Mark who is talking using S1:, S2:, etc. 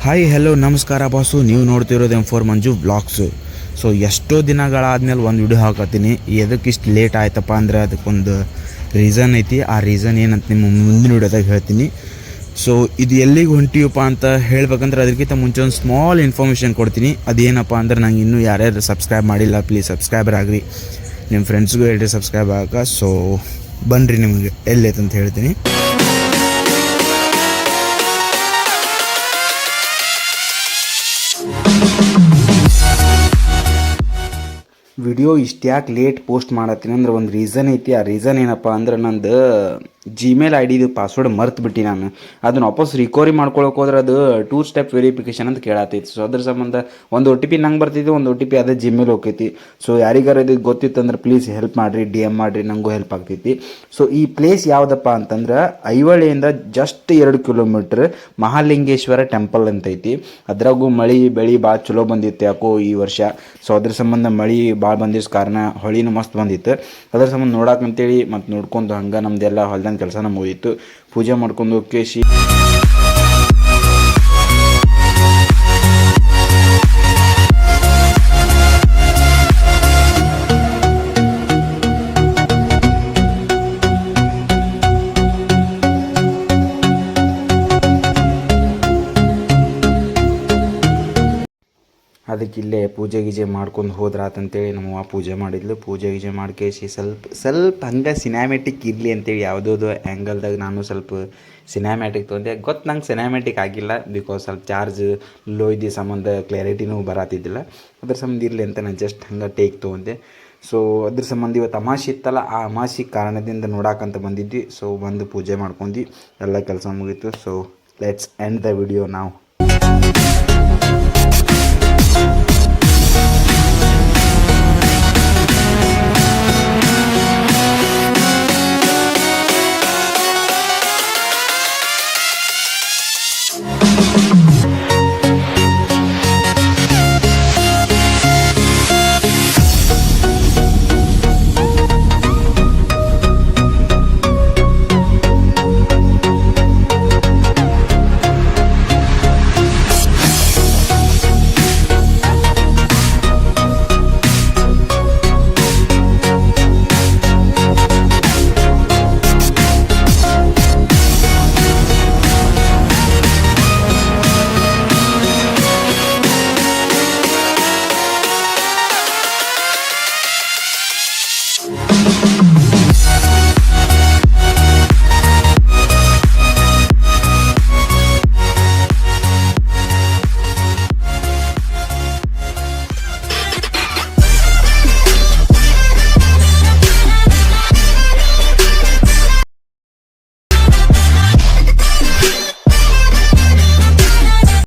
S1: Hi hello ನಮಸ್ಕಾರ boss, ನೀವು ನೋಡ್ತಿರೋದು M4 ಮಂಜು blogs. So ಎಷ್ಟೋ ದಿನಗಳಾದ್ಮೇಲೆ ಒಂದು ವಿಡಿಯೋ ಹಾಕತ್ತೀನಿ. ಎದಕ್ಕೆ ಇಷ್ಟು ಲೇಟ್ ಆಯ್ತಪ್ಪ ಅಂದರೆ ಅದಕ್ಕೊಂದು ರೀಸನ್ ಐತಿ. ಆ ರೀಸನ್ ಏನಂತ ನಿಮ್ಮ ಮುಂದಿನ ವಿಡಿಯೋದಾಗ ಹೇಳ್ತೀನಿ. ಸೊ ಇದು ಎಲ್ಲಿಗೆ ಹೊಂಟಿವಪ್ಪ ಅಂತ ಹೇಳ್ಬೇಕಂದ್ರೆ ಅದಕ್ಕಿಂತ ಮುಂಚೆ ಒಂದು ಸ್ಮಾಲ್ ಇನ್ಫಾರ್ಮೇಷನ್ ಕೊಡ್ತೀನಿ. ಅದೇನಪ್ಪ ಅಂದ್ರೆ ನಂಗೆ ಇನ್ನೂ ಯಾರ್ಯಾರು ಸಬ್ಸ್ಕ್ರೈಬ್ ಮಾಡಿಲ್ಲ, ಪ್ಲೀಸ್ ಸಬ್ಸ್ಕ್ರೈಬರ್ ಆಗಿರಿ. ನಿಮ್ಮ ಫ್ರೆಂಡ್ಸ್ಗೂ ಹೇಳ್ರಿ ಸಬ್ಸ್ಕ್ರೈಬ್ ಆಗ. ಸೊ ಬನ್ನಿರಿ, ನಿಮಗೆ ಎಲ್ಲೈತೆ ಅಂತ ಹೇಳ್ತೀನಿ. ವಿಡಿಯೋ ಇಷ್ಟ್ಯಾಕೆ ಲೇಟ್ ಪೋಸ್ಟ್ ಮಾಡತ್ತೀನಿ ಅಂದ್ರೆ ಒಂದು ರೀಸನ್ ಐತಿ. ಆ ರೀಸನ್ ಏನಪ್ಪ ಅಂದ್ರೆ ನಂದು ಜಿಮೇಲ್ ಐ ಡಿದು ಪಾಸ್ವರ್ಡ್ ಮರ್ತು ಬಿಟ್ಟು ನಾನು ಅದನ್ನು ವಾಪಸ್ ರಿಕವರಿ ಮಾಡ್ಕೊಳಕ್ಕೆ ಹೋದ್ರೆ ಅದು 2 ಸ್ಟೆಪ್ ವೆರಿಫಿಕೇಷನ್ ಅಂತ ಕೇಳತ್ತೈತಿ. ಸೊ ಅದ್ರ ಸಂಬಂಧ ಒಂದು OTP ನಂಗೆ ಬರ್ತಿದ್ದು, ಒಂದು OTP ಅದೇ ಜಿಮೇಲ್ ಹೋಗ್ತೈತಿ. ಸೊ ಯಾರಿಗಾರ ಇದು ಗೊತ್ತಿತ್ತಂದ್ರೆ ಪ್ಲೀಸ್ ಹೆಲ್ಪ್ ಮಾಡಿರಿ, DM ಮಾಡಿರಿ, ನನಗೂ ಹೆಲ್ಪ್ ಆಗ್ತೈತಿ. ಸೊ ಈ ಪ್ಲೇಸ್ ಯಾವುದಪ್ಪ ಅಂತಂದ್ರೆ ಐಹೊಳೆಯಿಂದ ಜಸ್ಟ್ 2 ಕಿಲೋಮೀಟ್ರ್ ಮಹಾಲಿಂಗೇಶ್ವರ ಟೆಂಪಲ್ ಅಂತೈತಿ. ಅದ್ರಾಗೂ ಮಳೆ ಬೆಳೆ ಭಾಳ ಚಲೋ ಬಂದಿತ್ತು ಯಾಕೋ ಈ ವರ್ಷ. ಸೊ ಅದ್ರ ಸಂಬಂಧ ಮಳೆ ಭಾಳ ಬಂದಿದ್ದ ಕಾರಣ ಹೊಳಿನೂ ಮಸ್ತ್ ಬಂದಿತ್ತು. ಅದ್ರ ಸಂಬಂಧ ನೋಡಕ್ಕಂತೇಳಿ ಮತ್ತು ನೋಡ್ಕೊಂಡು ಹಂಗೆ ನಮ್ದೆಲ್ಲ ಹೊಲ್ದಾನ ಕೆಲಸನ ಮುಗೀತು. ಪೂಜೆ ಮಾಡ್ಕೊಂಡು ಕೇಶಿ ಅದಕ್ಕೆ ಇಲ್ಲೇ ಪೂಜೆ ಗೀಜೆ ಮಾಡ್ಕೊಂಡು ಹೋದ್ರಾತಂತೇಳಿ ನಮ್ಮವ್ವ ಪೂಜೆ ಮಾಡಿದ್ಲು. ಪೂಜೆ ಗೀಜೆ ಮಾಡ್ಕೇಸಿ ಸ್ವಲ್ಪ ಹಂಗೆ ಸಿನಿಮ್ಯಾಟಿಕ್ ಇರಲಿ ಅಂತೇಳಿ ಯಾವುದೋ ಆ್ಯಂಗಲ್ದಾಗ ನಾನು ಸ್ವಲ್ಪ ಸಿನಿಮ್ಯಾಟಿಕ್ ತೊಗೊಂಡೆ. ನಂಗೆ ಸಿನಿಮ್ಯಾಟಿಕ್ ಆಗಿಲ್ಲ, ಬಿಕಾಸ್ ಸ್ವಲ್ಪ ಚಾರ್ಜ್ ಲೋ ಇದ್ದ ಸಂಬಂಧ ಕ್ಲಾರಿಟಿನೂ ಬರತ್ತಿದ್ದಿಲ್ಲ. ಅದ್ರ ಸಂಬಂಧ ಇರಲಿ ಅಂತ ನಾನು ಜಸ್ಟ್ ಹಂಗೆ ಟೇಕ್ ತೊಗೊಂಡೆ. ಸೊ ಅದ್ರ ಸಂಬಂಧ ಇವತ್ತು ಅಮಾವಾಸ್ಯೆ ಇತ್ತಲ್ಲ, ಆ ಅಮಾವಾಸ್ಯೆ ಕಾರಣದಿಂದ ನೋಡಕ್ಕಂತ ಬಂದಿದ್ವಿ. ಸೊ ಬಂದು ಪೂಜೆ ಮಾಡ್ಕೊಂಡು ಎಲ್ಲ ಕೆಲಸ ಮುಗೀತು. So let's end the video ನಾವು.